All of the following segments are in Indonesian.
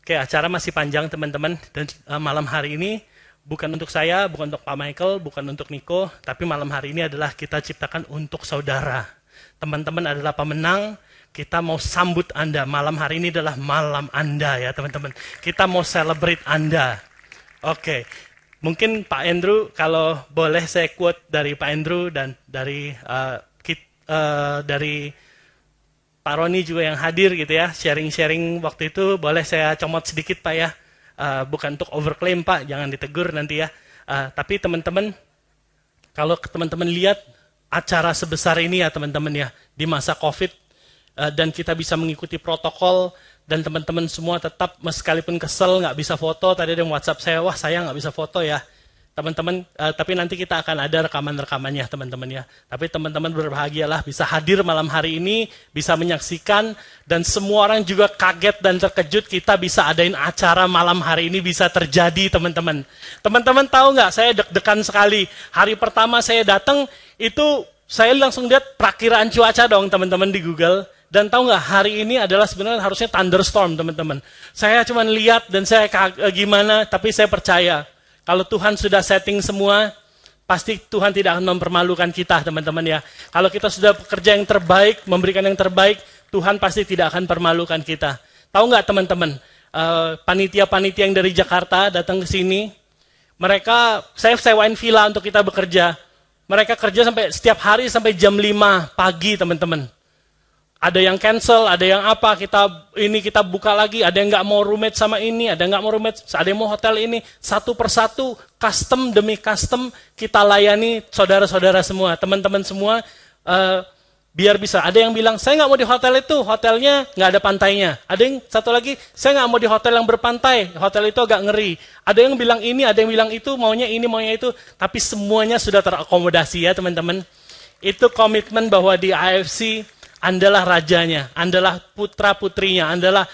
Oke, acara masih panjang teman-teman, dan malam hari ini bukan untuk saya, bukan untuk Pak Michael, bukan untuk Niko, tapi malam hari ini adalah kita ciptakan untuk saudara. Teman-teman adalah pemenang, kita mau sambut Anda. Malam hari ini adalah malam Anda ya teman-teman. Kita mau celebrate Anda. Oke, mungkin Pak Andrew, kalau boleh saya quote dari Pak Andrew dan dari Pak Roni juga yang hadir gitu ya, sharing-sharing waktu itu, boleh saya comot sedikit Pak ya. Bukan untuk overclaim Pak, jangan ditegur nanti ya. Tapi teman-teman, kalau teman-teman lihat acara sebesar ini ya teman-teman ya, di masa COVID, dan kita bisa mengikuti protokol, dan teman-teman semua tetap sekalipun kesel nggak bisa foto, tadi ada yang WhatsApp saya, wah saya nggak bisa foto ya. Teman-teman, tapi nanti kita akan ada rekaman-rekamannya teman-teman ya. Tapi teman-teman berbahagialah bisa hadir malam hari ini, bisa menyaksikan, dan semua orang juga kaget dan terkejut kita bisa adain acara malam hari ini bisa terjadi teman-teman. Teman-teman tahu nggak, saya deg-degan sekali. Hari pertama saya datang, itu saya langsung lihat perakiraan cuaca dong teman-teman di Google. Dan tahu nggak, hari ini adalah sebenarnya harusnya thunderstorm teman-teman. Saya cuma lihat dan saya gimana, tapi saya percaya. Kalau Tuhan sudah setting semua, pasti Tuhan tidak akan mempermalukan kita, teman-teman ya. Kalau kita sudah bekerja yang terbaik, memberikan yang terbaik, Tuhan pasti tidak akan permalukan kita. Tahu nggak teman-teman, panitia-panitia yang dari Jakarta datang ke sini, mereka, saya sewain villa untuk kita bekerja. Mereka kerja sampai setiap hari sampai jam 5 pagi, teman-teman. Ada yang cancel, ada yang apa, kita buka lagi, ada yang nggak mau roommate sama ini, ada yang nggak mau roommate, ada yang mau hotel ini. Satu persatu, custom demi custom, kita layani saudara-saudara semua, teman-teman semua, biar bisa. Ada yang bilang, saya nggak mau di hotel itu, hotelnya nggak ada pantainya. Ada yang satu lagi, saya nggak mau di hotel yang berpantai, hotel itu agak ngeri. Ada yang bilang ini, ada yang bilang itu, maunya ini, maunya itu. Tapi semuanya sudah terakomodasi ya teman-teman. Itu komitmen bahwa di AFC, Andalah rajanya, Andalah putra-putrinya, Anda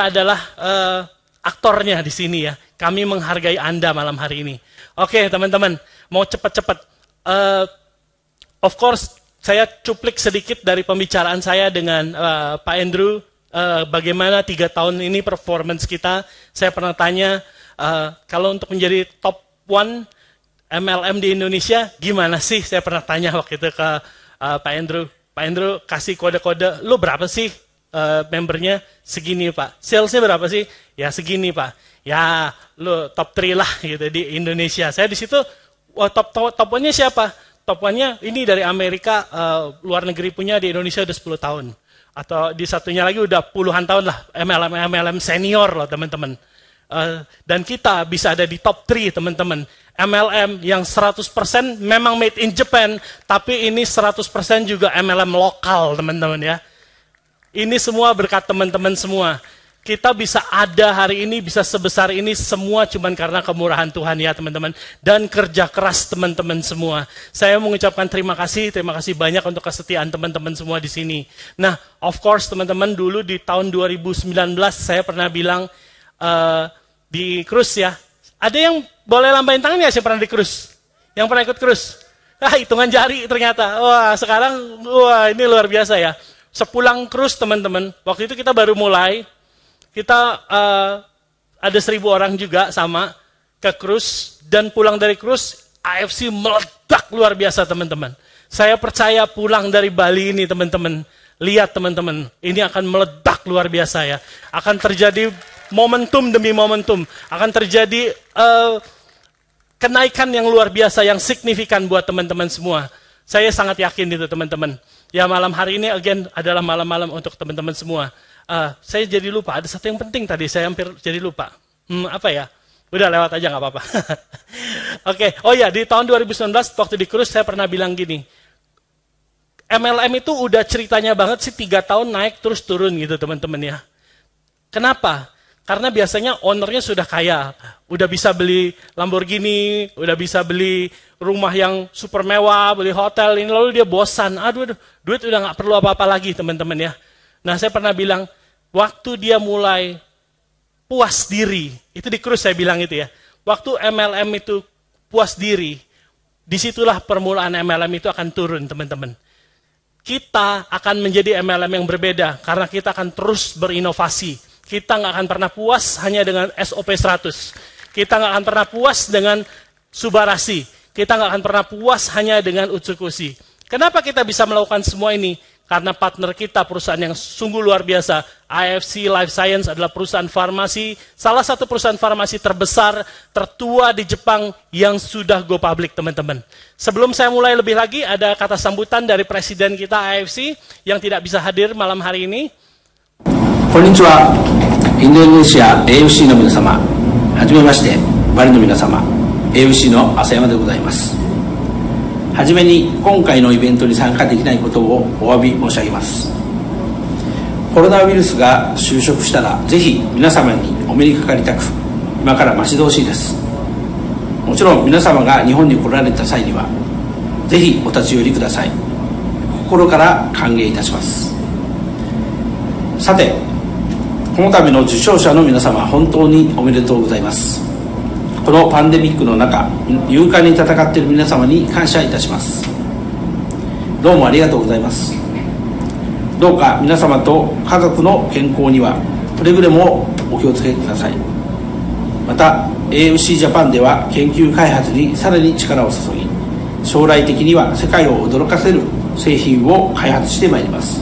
adalah aktornya di sini ya. Kami menghargai Anda malam hari ini. Oke teman-teman, mau cepat-cepat. Of course, saya cuplik sedikit dari pembicaraan saya dengan Pak Andrew. Bagaimana 3 tahun ini performance kita. Saya pernah tanya, kalau untuk menjadi top 1 MLM di Indonesia, gimana sih? Saya pernah tanya waktu itu ke Pak Andrew. Pak Andrew kasih kode-kode, lu berapa sih membernya? Segini Pak. Salesnya berapa sih? Ya segini Pak. Ya lu top 3 lah gitu di Indonesia. Saya di situ, top 1-nya siapa? Top 1-nya ini dari Amerika, luar negeri punya, di Indonesia udah 10 tahun. Atau di satunya lagi udah puluhan tahun lah, MLM senior loh teman-teman. Dan kita bisa ada di top 3 teman-teman. MLM yang 100% memang made in Japan, tapi ini 100% juga MLM lokal teman-teman ya. Ini semua berkat teman-teman semua. Kita bisa ada hari ini, bisa sebesar ini, semua cuman karena kemurahan Tuhan ya teman-teman. Dan kerja keras teman-teman semua. Saya mengucapkan terima kasih banyak untuk kesetiaan teman-teman semua di sini. Nah, of course teman-teman, dulu di tahun 2019 saya pernah bilang di cruise ya. Ada yang boleh lambain tangan ya, saya pernah di cruise? Yang pernah ikut cruise? Hitungan jari ternyata. Wah, sekarang, wah ini luar biasa ya. Sepulang cruise teman-teman, waktu itu kita baru mulai, kita ada 1.000 orang juga sama ke cruise, dan pulang dari cruise, AFC meledak luar biasa teman-teman. Saya percaya pulang dari Bali ini teman-teman, lihat teman-teman, ini akan meledak luar biasa ya. Akan terjadi momentum demi momentum, akan terjadi kenaikan yang luar biasa, yang signifikan buat teman-teman semua. Saya sangat yakin itu teman-teman. Ya malam hari ini again adalah malam-malam untuk teman-teman semua. Saya jadi lupa, ada satu yang penting tadi, saya hampir jadi lupa. Apa ya? Udah lewat aja nggak apa-apa. Oke, oh ya di tahun 2019 waktu di cruise saya pernah bilang gini, MLM itu udah ceritanya banget sih 3 tahun naik terus turun gitu teman-teman ya. Kenapa? Karena biasanya ownernya sudah kaya, udah bisa beli Lamborghini, udah bisa beli rumah yang super mewah, beli hotel ini, lalu dia bosan, aduh duit udah nggak perlu apa-apa lagi teman-teman ya. Nah saya pernah bilang, waktu dia mulai puas diri, itu di cruise saya bilang itu ya, waktu MLM itu puas diri, disitulah permulaan MLM itu akan turun teman-teman. Kita akan menjadi MLM yang berbeda, karena kita akan terus berinovasi. Kita nggak akan pernah puas hanya dengan SOP 100. Kita nggak akan pernah puas dengan Subarasi. Kita nggak akan pernah puas hanya dengan Utsukushi. Kenapa kita bisa melakukan semua ini? Karena partner kita perusahaan yang sungguh luar biasa. IFC Life Science adalah perusahaan farmasi, salah satu perusahaan farmasi terbesar, tertua di Jepang yang sudah go public, teman-teman. Sebelum saya mulai lebih lagi, ada kata sambutan dari presiden kita IFC yang tidak bisa hadir malam hari ini. Konnichiwa, Indonesia AFC の皆様、はじめまして、バリの皆様、AFC の浅山でございます。はじめに今回のイベントに参加できないことをお詫び申し上げます。コロナウイルスが収束したらぜひ皆様にお目にかかりたく、今から待ち遠しいです。もちろん皆様が日本に来られた際にはぜひお立ち寄りください。心から歓迎いたします。さて、この度の受賞者の皆様、本当におめでとうございます。このパンデミックの中、勇敢に戦っている皆様に感謝いたします。どうもありがとうございます。どうか皆様と家族の健康にはくれぐれもお気をつけください。また AFC ジャパンでは研究開発にさらに力を注ぎ、将来的には世界を驚かせる製品を開発してまいります。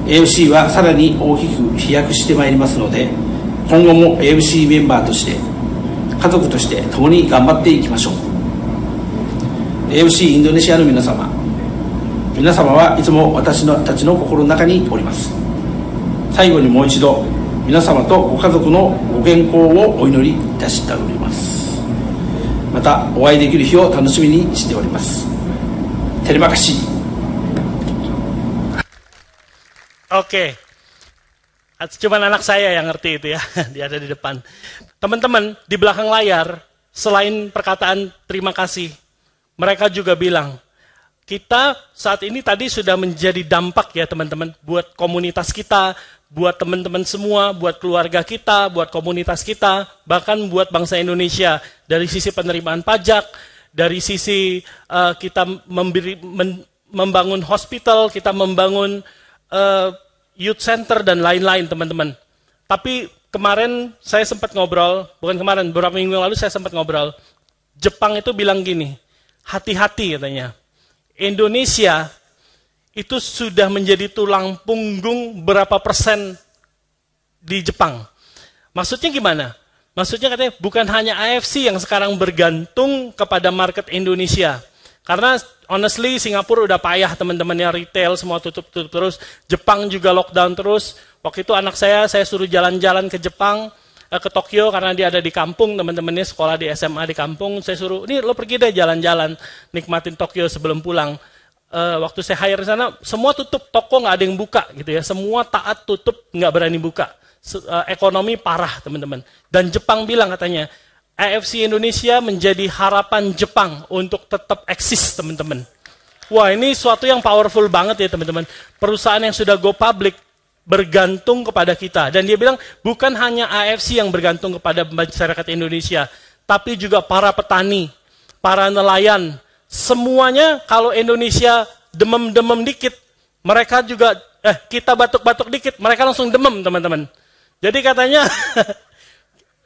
AFC はさらに大きく飛躍してまいりますので、今後も AFC メンバーとして家族として共に頑張っていきましょう。 AFC インドネシアの皆様、皆様はいつも私たちの心の中におります。最後にもう一度皆様とご家族のご健康をお祈りいたしております。またお会いできる日を楽しみにしております。Terima kasih. Oke. Cuman anak saya yang ngerti itu ya, dia ada di depan. Teman-teman, di belakang layar, selain perkataan terima kasih, mereka juga bilang, kita saat ini tadi sudah menjadi dampak ya teman-teman, buat komunitas kita, buat teman-teman semua, buat keluarga kita, buat komunitas kita, bahkan buat bangsa Indonesia, dari sisi penerimaan pajak, dari sisi kita membangun hospital, kita membangun youth center dan lain-lain teman-teman. Tapi kemarin saya sempat ngobrol, bukan kemarin, beberapa minggu lalu saya sempat ngobrol. Jepang itu bilang gini, hati-hati katanya. Indonesia itu sudah menjadi tulang punggung berapa persen di Jepang. Maksudnya gimana? Maksudnya katanya bukan hanya AFC yang sekarang bergantung kepada market Indonesia. Karena honestly Singapura udah payah teman-temannya, retail semua tutup terus. Jepang juga lockdown terus. Waktu itu anak saya suruh jalan-jalan ke Jepang, ke Tokyo karena dia ada di kampung, teman-temannya sekolah di SMA di kampung. Saya suruh, ini lo pergi deh jalan-jalan, nikmatin Tokyo sebelum pulang. Waktu saya hire di sana, semua tutup, toko nggak ada yang buka gitu ya. Semua taat tutup, nggak berani buka. Ekonomi parah teman-teman. Dan Jepang bilang katanya, AFC Indonesia menjadi harapan Jepang untuk tetap eksis, teman-teman. Wah, ini suatu yang powerful banget ya, teman-teman. Perusahaan yang sudah go public bergantung kepada kita. Dan dia bilang, bukan hanya AFC yang bergantung kepada masyarakat Indonesia, tapi juga para petani, para nelayan. Semuanya kalau Indonesia demam-demam dikit, mereka juga, kita batuk-batuk dikit, mereka langsung demam, teman-teman. Jadi katanya,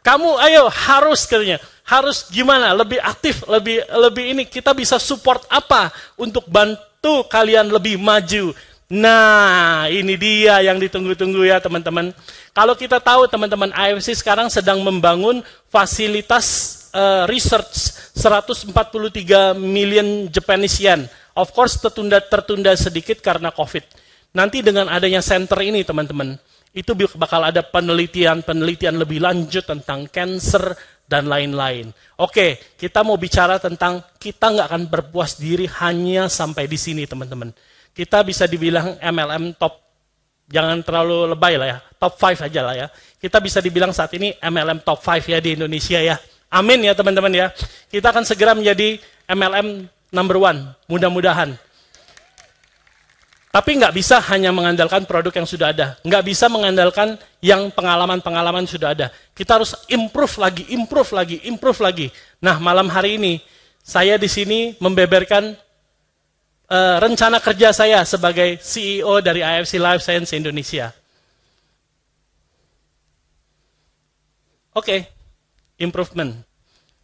kamu ayo harus katanya, harus gimana, lebih aktif, lebih ini, kita bisa support apa untuk bantu kalian lebih maju. Nah, ini dia yang ditunggu-tunggu ya teman-teman. Kalau kita tahu teman-teman, AFC sekarang sedang membangun fasilitas research 143 million Japanese yen. Of course tertunda sedikit karena COVID. Nanti dengan adanya center ini teman-teman, itu bakal ada penelitian lebih lanjut tentang cancer dan lain-lain. Oke, kita mau bicara tentang kita nggak akan berpuas diri hanya sampai di sini teman-teman. Kita bisa dibilang MLM top, jangan terlalu lebay lah ya, top 5 aja lah ya. Kita bisa dibilang saat ini MLM top 5 ya di Indonesia ya. Amin ya teman-teman ya. Kita akan segera menjadi MLM number 1, mudah-mudahan. Tapi nggak bisa hanya mengandalkan produk yang sudah ada. Nggak bisa mengandalkan yang pengalaman-pengalaman sudah ada. Kita harus improve lagi. Nah, malam hari ini, saya di sini membeberkan rencana kerja saya sebagai CEO dari IFC Life Science Indonesia. Oke, improvement.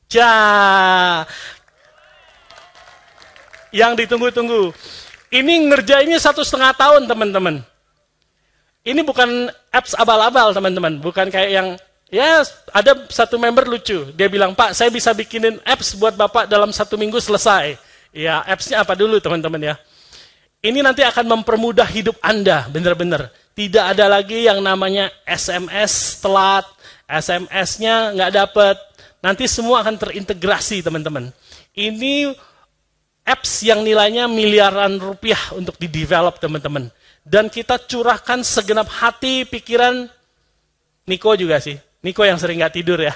Ja, yang ditunggu-tunggu. Ini ngerjainnya 1,5 tahun, teman-teman. Ini bukan apps abal-abal, teman-teman. Bukan kayak yang, ya ada satu member lucu. Dia bilang, Pak, saya bisa bikinin apps buat Bapak dalam 1 minggu selesai. Ya, appsnya apa dulu, teman-teman ya. Ini nanti akan mempermudah hidup Anda, benar-benar. Tidak ada lagi yang namanya SMS telat, SMS-nya nggak dapat. Nanti semua akan terintegrasi, teman-teman. Ini apps yang nilainya miliaran rupiah untuk di-develop, teman-teman. Dan kita curahkan segenap hati, pikiran. Niko juga sih. Niko yang sering nggak tidur ya.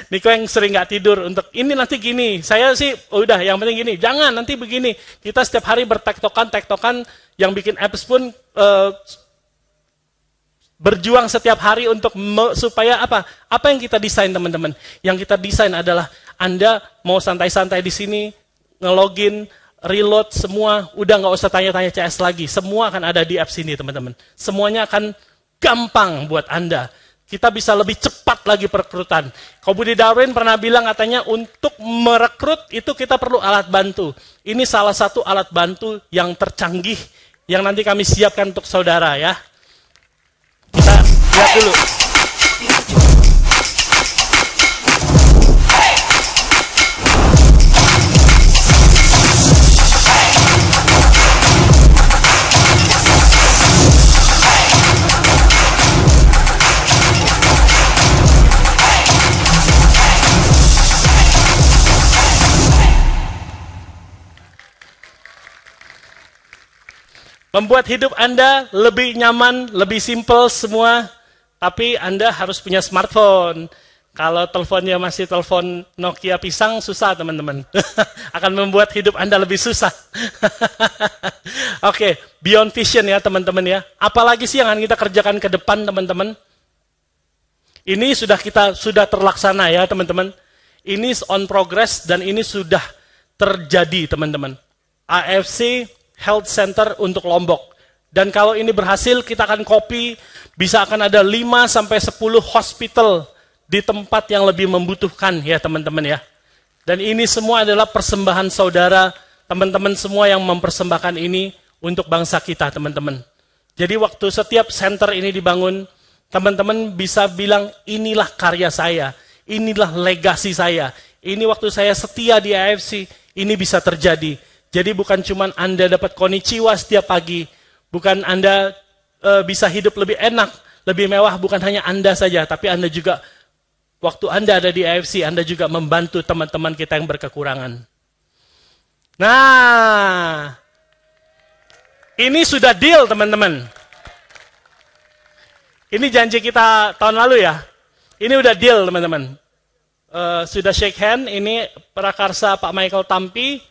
Niko yang sering nggak tidur untuk ini nanti gini. Saya sih udah yang penting gini. Jangan nanti begini. Kita setiap hari bertektokan. Yang bikin apps pun berjuang setiap hari untuk supaya apa? Apa yang kita desain, teman-teman? Yang kita desain adalah Anda mau santai-santai di sini, ngelogin, reload semua, udah nggak usah tanya-tanya CS lagi. Semua akan ada di apps ini, teman-teman. Semuanya akan gampang buat Anda. Kita bisa lebih cepat lagi perekrutan. Budi Darwin pernah bilang katanya untuk merekrut itu kita perlu alat bantu. Ini salah satu alat bantu yang tercanggih yang nanti kami siapkan untuk saudara ya. Kita lihat dulu. Membuat hidup Anda lebih nyaman, lebih simpel semua, tapi Anda harus punya smartphone. Kalau teleponnya masih telepon Nokia pisang, susah teman-teman. Akan membuat hidup Anda lebih susah. Oke, beyond vision ya teman-teman ya. Apalagi sih yang akan kita kerjakan ke depan teman-teman? Ini sudah terlaksana ya teman-teman. Ini on progress dan ini sudah terjadi teman-teman. AFC Health Center untuk Lombok. Dan kalau ini berhasil, kita akan copy, bisa akan ada 5-10 hospital di tempat yang lebih membutuhkan ya teman-teman ya. Dan ini semua adalah persembahan saudara, teman-teman semua yang mempersembahkan ini untuk bangsa kita teman-teman. Jadi waktu setiap center ini dibangun, teman-teman bisa bilang inilah karya saya, inilah legasi saya, ini waktu saya setia di AFC, ini bisa terjadi. Jadi bukan cuma Anda dapat konnichiwa setiap pagi, bukan Anda bisa hidup lebih enak, lebih mewah, bukan hanya Anda saja, tapi Anda juga, waktu Anda ada di AFC, Anda juga membantu teman-teman kita yang berkekurangan. Nah, ini sudah deal teman-teman. Ini janji kita tahun lalu ya, ini udah deal teman-teman. Sudah shake hand, ini prakarsa Pak Michael Tampi,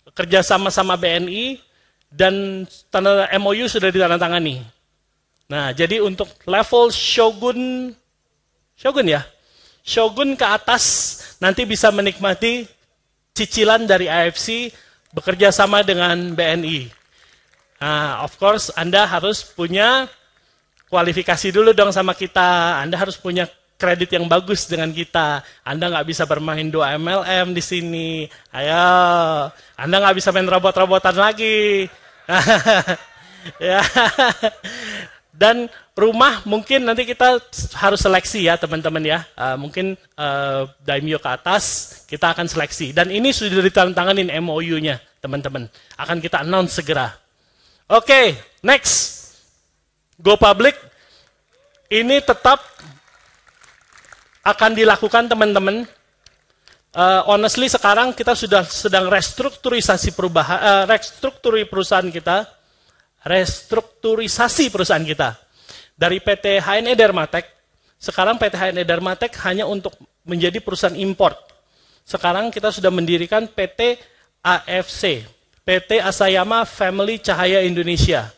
kerja sama BNI, dan tanda MOU sudah ditandatangani. Nah, jadi untuk level Shogun ya, Shogun ke atas nanti bisa menikmati cicilan dari AFC bekerja sama dengan BNI. Nah, of course Anda harus punya kualifikasi dulu dong sama kita. Anda harus punya kredit yang bagus dengan kita. Anda nggak bisa bermain 2 MLM di sini. Ayo, Anda nggak bisa main robot-robotan lagi. Ya. Dan rumah mungkin nanti kita harus seleksi ya teman-teman ya. Mungkin daimyo ke atas kita akan seleksi. Dan ini sudah ditandatanganin MOU-nya teman-teman. Akan kita announce segera. Oke, next. Go public. Ini tetap akan dilakukan teman-teman. Honestly sekarang kita sudah sedang restrukturisasi perusahaan kita. Dari PT HNE Dermatek, sekarang PT HNE Dermatek hanya untuk menjadi perusahaan import. Sekarang kita sudah mendirikan PT AFC, PT Asayama Family Cahaya Indonesia.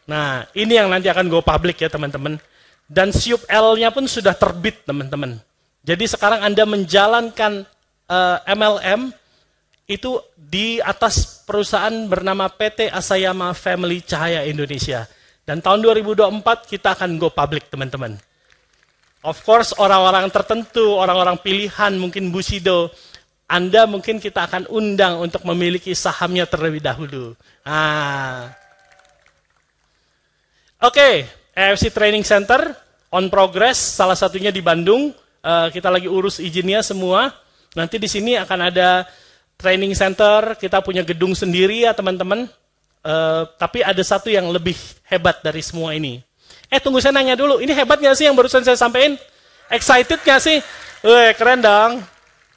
Nah, ini yang nanti akan go public ya teman-teman. Dan SIUP L-nya pun sudah terbit, teman-teman. Jadi sekarang Anda menjalankan MLM itu di atas perusahaan bernama PT Asayama Family Cahaya Indonesia. Dan tahun 2024 kita akan go public, teman-teman. Of course, orang-orang tertentu, orang-orang pilihan, mungkin Bushido, Anda mungkin kita akan undang untuk memiliki sahamnya terlebih dahulu. Oke, AFC Training Center, on progress, salah satunya di Bandung. Kita lagi urus izinnya semua. Nanti di sini akan ada training center, kita punya gedung sendiri ya teman-teman. Tapi ada satu yang lebih hebat dari semua ini. Tunggu saya nanya dulu, ini hebat nggak sih yang barusan saya sampaikan? Excited nggak sih? Keren dong.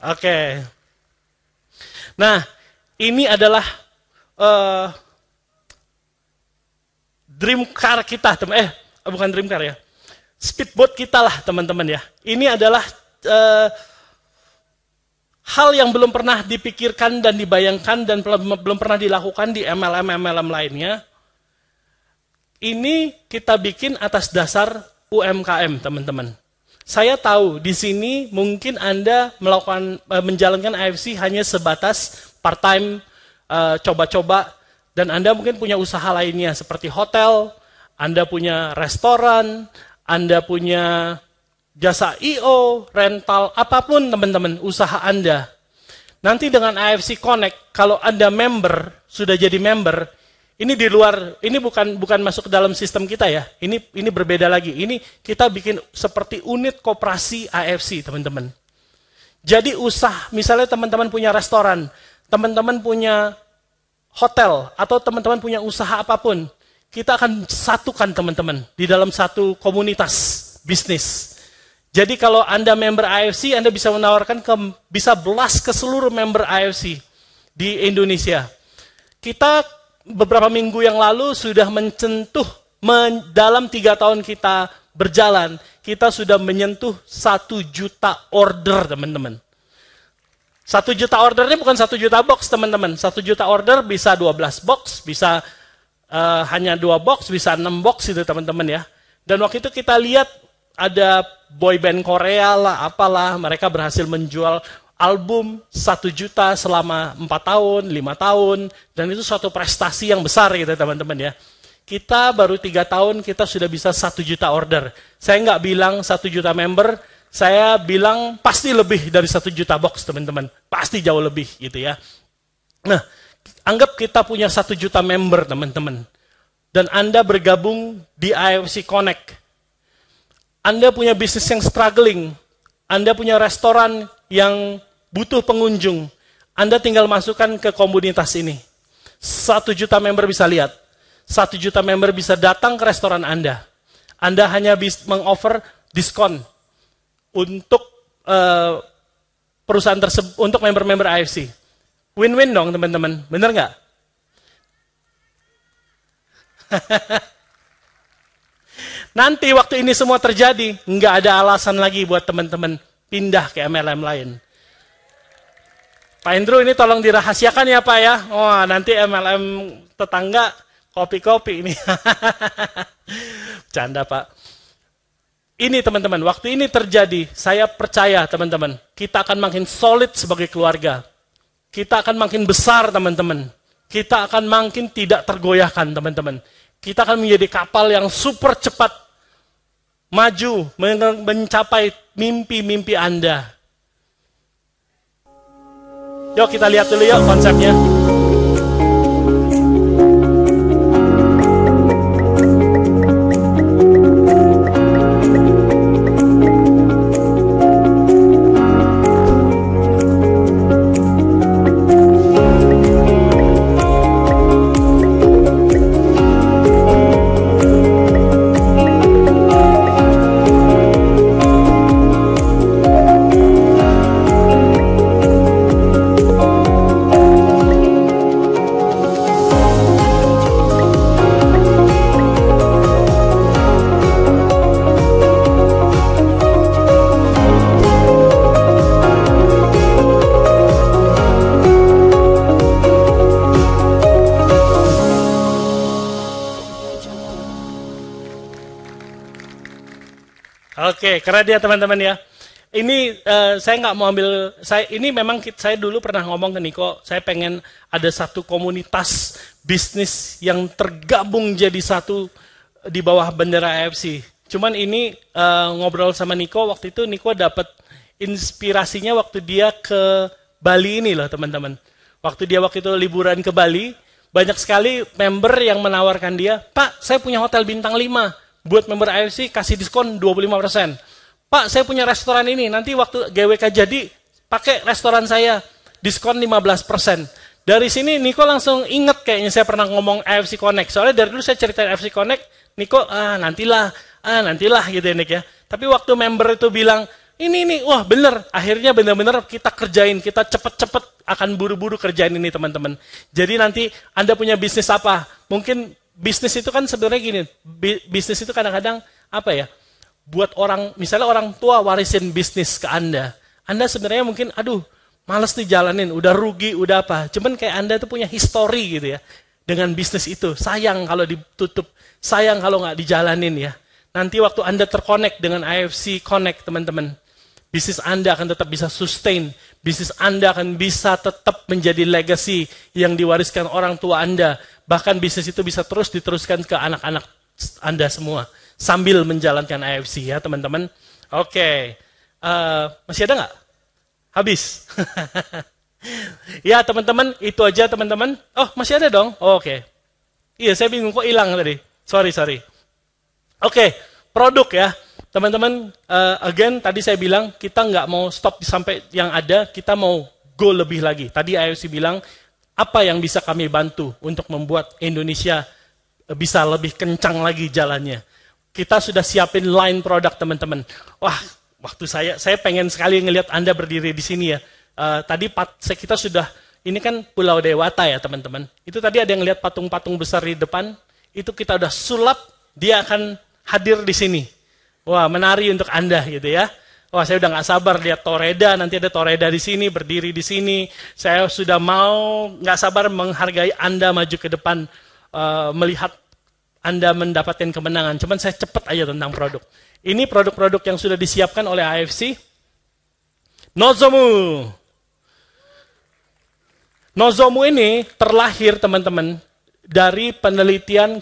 Oke. Nah, ini adalah dream car kita, bukan dream car ya. Speedboat kita lah teman-teman ya. Ini adalah hal yang belum pernah dipikirkan dan dibayangkan dan belum pernah dilakukan di MLM lainnya. Ini kita bikin atas dasar UMKM, teman-teman. Saya tahu di sini mungkin Anda menjalankan AFC hanya sebatas part-time, coba-coba, dan Anda mungkin punya usaha lainnya seperti hotel, Anda punya restoran, Anda punya jasa I.O., rental, apapun teman-teman, usaha Anda. Nanti dengan AFC Connect, kalau Anda member, sudah jadi member, ini di luar, ini bukan masuk ke dalam sistem kita ya. Ini berbeda lagi. Ini kita bikin seperti unit koperasi AFC, teman-teman. Jadi misalnya teman-teman punya restoran, teman-teman punya hotel, atau teman-teman punya usaha apapun, kita akan satukan teman-teman di dalam satu komunitas bisnis. Jadi kalau Anda member AFC, Anda bisa menawarkan bisa belas ke seluruh member AFC di Indonesia. Kita beberapa minggu yang lalu sudah dalam 3 tahun kita berjalan, kita sudah menyentuh 1 juta order, teman-teman. 1 juta order ini bukan 1 juta box, teman-teman. 1 juta order bisa 12 box, bisa hanya 2 box, bisa 6 box itu, teman-teman ya. Dan waktu itu kita lihat ada boyband Korea lah, apalah, mereka berhasil menjual album 1 juta selama 4 tahun, 5 tahun, dan itu suatu prestasi yang besar gitu teman-teman ya. Kita baru 3 tahun, kita sudah bisa 1 juta order. Saya nggak bilang 1 juta member, saya bilang pasti lebih dari 1 juta box teman-teman. Pasti jauh lebih gitu ya. Nah, anggap kita punya 1 juta member teman-teman. Dan Anda bergabung di AFC Connect. Anda punya bisnis yang struggling. Anda punya restoran yang butuh pengunjung. Anda tinggal masukkan ke komunitas ini. 1 juta member bisa lihat. 1 juta member bisa datang ke restoran Anda. Anda hanya bisa mengoffer diskon untuk perusahaan tersebut, untuk member-member AFC. Win-win dong teman-teman, bener nggak? Nanti waktu ini semua terjadi, nggak ada alasan lagi buat teman-teman pindah ke MLM lain. Pak Indro ini tolong dirahasiakan ya Pak ya. Wah, nanti MLM tetangga kopi-kopi ini. Canda Pak. Ini teman-teman, waktu ini terjadi, saya percaya teman-teman, kita akan makin solid sebagai keluarga. Kita akan makin besar teman-teman. Kita akan makin tidak tergoyahkan teman-teman. Kita akan menjadi kapal yang super cepat maju mencapai mimpi-mimpi Anda. Yuk kita lihat dulu yuk konsepnya. Oke, keren ya teman-teman ya. Ini saya nggak mau ambil, ini memang saya dulu pernah ngomong ke Niko, saya pengen ada satu komunitas bisnis yang tergabung jadi satu di bawah bendera AFC. Cuman ini ngobrol sama Niko, waktu itu Niko dapat inspirasinya waktu dia ke Bali ini loh teman-teman. Waktu itu liburan ke Bali, banyak sekali member yang menawarkan dia, Pak, saya punya hotel bintang 5, buat member AFC kasih diskon 25%. Pak, saya punya restoran ini, nanti waktu GWK jadi, pakai restoran saya, diskon 15%. Dari sini Niko langsung inget kayaknya saya pernah ngomong AFC Connect. Soalnya dari dulu saya ceritain AFC Connect, Niko, nantilah gitu ya Nik ya. Tapi waktu member itu bilang, ini, wah bener. Akhirnya bener-bener kita kerjain, kita cepet-cepet akan buru-buru kerjain ini teman-teman. Jadi nanti Anda punya bisnis apa? Mungkin bisnis itu kan sebenarnya gini, bisnis itu kadang-kadang apa ya, buat orang, misalnya orang tua warisin bisnis ke Anda. Anda sebenarnya mungkin, aduh, males nih jalanin, udah rugi, udah apa. Cuman kayak Anda tuh punya history gitu ya, dengan bisnis itu. Sayang kalau ditutup, sayang kalau nggak dijalanin ya. Nanti waktu Anda terkonek dengan AFC Connect teman-teman, bisnis Anda akan tetap bisa sustain. Bisnis Anda akan bisa tetap menjadi legacy yang diwariskan orang tua Anda. Bahkan bisnis itu bisa terus diteruskan ke anak-anak Anda semua. Sambil menjalankan AFC ya teman-teman. Oke. Masih ada nggak? Habis. Ya teman-teman, itu aja teman-teman. Oh masih ada dong? Oke. Iya saya bingung kok hilang tadi. Sorry. Oke, produk ya. Teman-teman, again tadi saya bilang kita nggak mau stop sampai yang ada, kita mau go lebih lagi. Tadi IOC bilang, apa yang bisa kami bantu untuk membuat Indonesia bisa lebih kencang lagi jalannya. Kita sudah siapin line produk teman-teman. Wah, waktu saya pengen sekali ngelihat Anda berdiri di sini ya. Tadi kita sudah, ini kan Pulau Dewata ya teman-teman. Itu tadi ada yang lihat patung-patung besar di depan, itu kita udah sulap, dia akan hadir di sini. Wah, menari untuk Anda gitu ya. Wah, saya udah nggak sabar lihat Toreda, nanti ada Toreda di sini, berdiri di sini. Saya sudah nggak sabar menghargai Anda maju ke depan, melihat Anda mendapatkan kemenangan. Cuman saya cepat aja tentang produk. Ini produk-produk yang sudah disiapkan oleh AFC. Nozomu. Nozomu ini terlahir teman-teman dari penelitian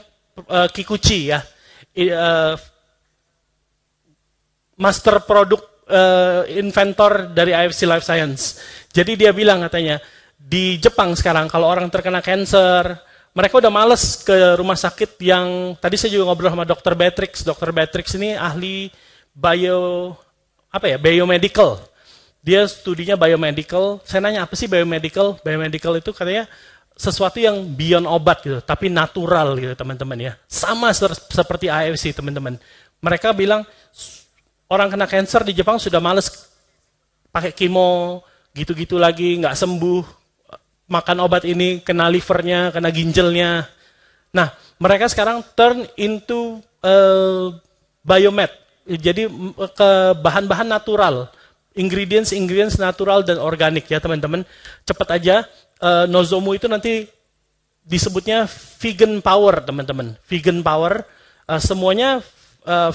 Kikuchi ya. Master produk inventor dari AFC Life Science. Jadi dia bilang katanya, di Jepang sekarang kalau orang terkena cancer, mereka udah males ke rumah sakit yang, tadi saya juga ngobrol sama Dr. Beatrix. Dr. Beatrix ini ahli biomedical. Dia studinya biomedical. Saya nanya, apa sih biomedical? Biomedical itu katanya sesuatu yang beyond obat gitu, tapi natural gitu teman-teman ya. Sama seperti AFC teman-teman. Mereka bilang, orang kena cancer di Jepang sudah males pakai kemo, gitu-gitu lagi, nggak sembuh, makan obat ini, kena livernya, kena ginjalnya. Nah, mereka sekarang turn into biomed, jadi ke bahan-bahan natural, ingredients natural dan organik ya teman-teman. Cepat aja, Nozomu itu nanti disebutnya vegan power teman-teman. Vegan power, semuanya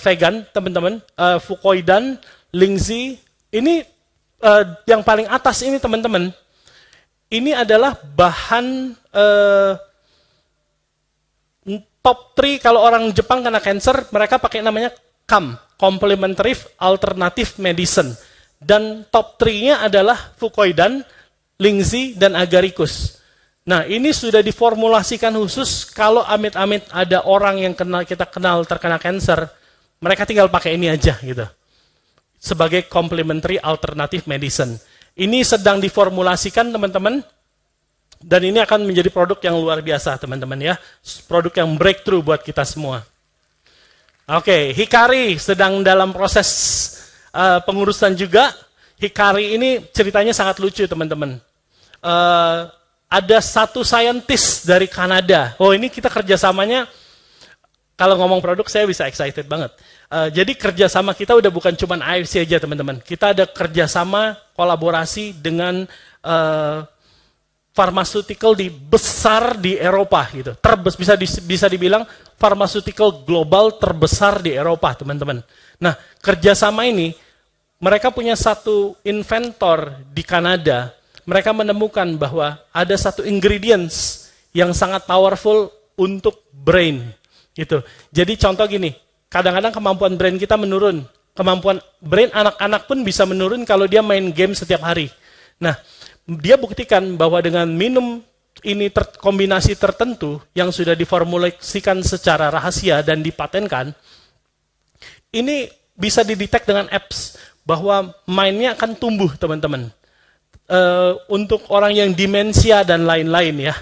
vegan, teman-teman. Fukoidan, Lingzi, ini yang paling atas ini teman-teman. Ini adalah bahan top 3 kalau orang Jepang kena cancer, mereka pakai namanya CAM, Complementary Alternative Medicine. Dan top 3-nya adalah Fukoidan, Lingzi, dan Agaricus. Nah, ini sudah diformulasikan khusus kalau amit-amit ada orang yang kita kenal terkena cancer, mereka tinggal pakai ini aja gitu. Sebagai complementary alternative medicine. Ini sedang diformulasikan teman-teman, dan ini akan menjadi produk yang luar biasa teman-teman ya. Produk yang breakthrough buat kita semua. Oke, Hikari sedang dalam proses pengurusan juga. Hikari ini ceritanya sangat lucu teman-teman. Ada satu scientist dari Kanada. Oh ini kita kerjasamanya, kalau ngomong produk saya bisa excited banget. Jadi kerjasama kita udah bukan cuma AFC aja teman-teman. Kita ada kerjasama kolaborasi dengan pharmaceutical besar di Eropa gitu. Bisa dibilang pharmaceutical global terbesar di Eropa teman-teman. Nah kerjasama ini, mereka punya satu inventor di Kanada. Mereka menemukan bahwa ada satu ingredients yang sangat powerful untuk brain. Gitu. Jadi contoh gini, kadang-kadang kemampuan brain kita menurun. Kemampuan brain anak-anak pun bisa menurun kalau dia main game setiap hari. Nah, dia buktikan bahwa dengan minum ini kombinasi tertentu yang sudah diformulasikan secara rahasia dan dipatenkan, ini bisa didetek dengan apps bahwa mainnya akan tumbuh, teman-teman. Untuk orang yang demensia dan lain-lain ya.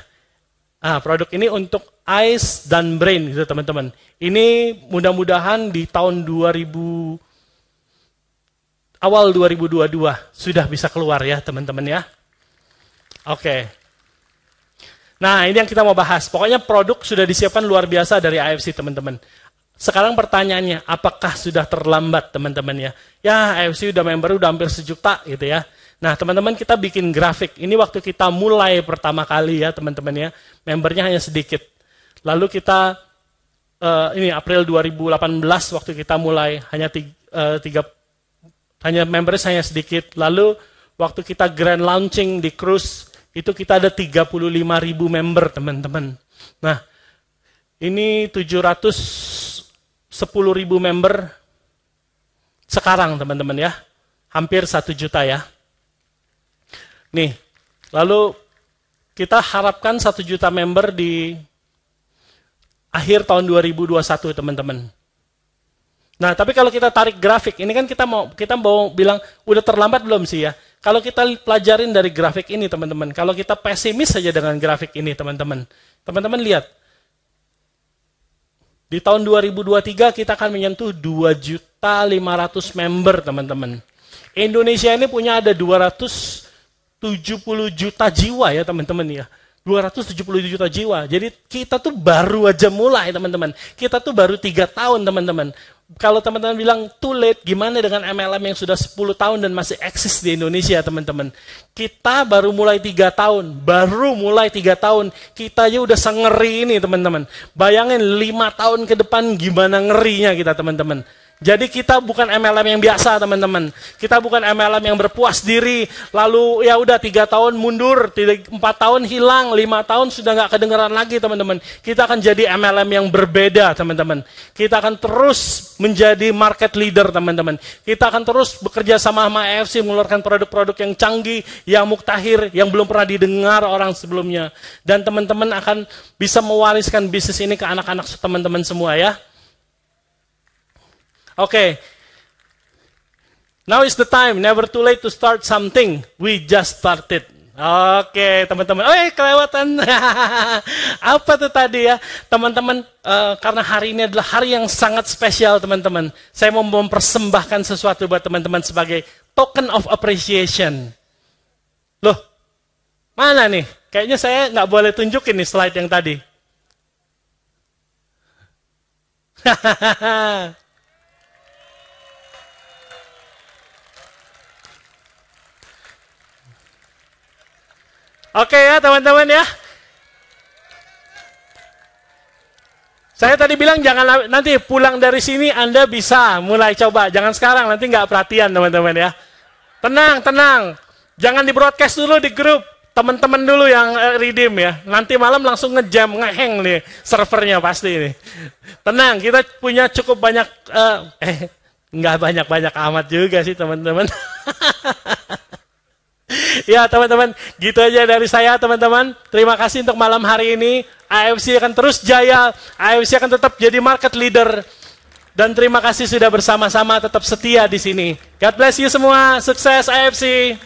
Produk ini untuk eyes dan brain gitu, teman-teman. Ini mudah-mudahan di tahun awal 2022 sudah bisa keluar ya, teman-teman ya. Oke. Nah, ini yang kita mau bahas. Pokoknya produk sudah disiapkan luar biasa dari AFC, teman-teman. Sekarang pertanyaannya, apakah sudah terlambat, teman-teman ya? Ya, AFC udah member udah hampir 1 juta gitu ya. Nah, teman-teman, kita bikin grafik. Ini waktu kita mulai pertama kali ya, teman-teman ya. Membernya hanya sedikit. Lalu kita ini April 2018 waktu kita mulai hanya members hanya sedikit. Lalu waktu kita grand launching di cruise, itu kita ada 35.000 member, teman-teman. Nah, ini 710.000 member sekarang, teman-teman ya. Hampir 1 juta ya. Nih, lalu kita harapkan 1 juta member di akhir tahun 2021, teman-teman. Nah, tapi kalau kita tarik grafik, ini kan kita mau bilang, udah terlambat belum sih ya? Kalau kita pelajarin dari grafik ini, teman-teman, kalau kita pesimis saja dengan grafik ini, teman-teman. Teman-teman lihat, di tahun 2023 kita akan menyentuh 2.500.000 member, teman-teman. Indonesia ini punya ada 270 juta jiwa ya, teman-teman ya. 270 juta jiwa. Jadi kita tuh baru aja mulai, teman-teman. Kita tuh baru 3 tahun, teman-teman. Kalau teman-teman bilang too late, gimana dengan MLM yang sudah 10 tahun dan masih eksis di Indonesia, teman-teman? Kita baru mulai 3 tahun. Kita aja udah sengeri ini, teman-teman. Bayangin 5 tahun ke depan gimana ngerinya kita, teman-teman. Jadi kita bukan MLM yang biasa, teman-teman. Kita bukan MLM yang berpuas diri, lalu ya udah 3 tahun mundur, 4 tahun hilang, 5 tahun sudah nggak kedengeran lagi, teman-teman. Kita akan jadi MLM yang berbeda, teman-teman. Kita akan terus menjadi market leader, teman-teman. Kita akan terus bekerja sama AFC, mengeluarkan produk-produk yang canggih, yang muktahir, yang belum pernah didengar orang sebelumnya. Dan teman-teman akan bisa mewariskan bisnis ini ke anak-anak teman-teman semua ya. Okay, now is the time, never too late to start something. We just started. Oke, teman-teman. Kelewatan. Apa tuh tadi ya? Teman-teman, karena hari ini adalah hari yang sangat spesial, teman-teman. Saya mau mempersembahkan sesuatu buat teman-teman sebagai token of appreciation. Loh, mana nih? Kayaknya saya nggak boleh tunjukin nih slide yang tadi. Oke ya teman-teman ya. Saya tadi bilang jangan nanti pulang dari sini Anda bisa mulai coba. Jangan sekarang, nanti nggak perhatian teman-teman ya. Tenang. Jangan di broadcast dulu di grup. Teman-teman dulu yang redeem ya. Nanti malam langsung ngejam, ngeheng nih servernya pasti nih. Tenang, kita punya cukup banyak, nggak banyak-banyak amat juga sih teman-teman. Ya teman-teman, gitu aja dari saya teman-teman. Terima kasih untuk malam hari ini. AFC akan terus jaya, AFC akan tetap jadi market leader. Dan terima kasih sudah bersama-sama tetap setia di sini. God bless you semua, sukses AFC.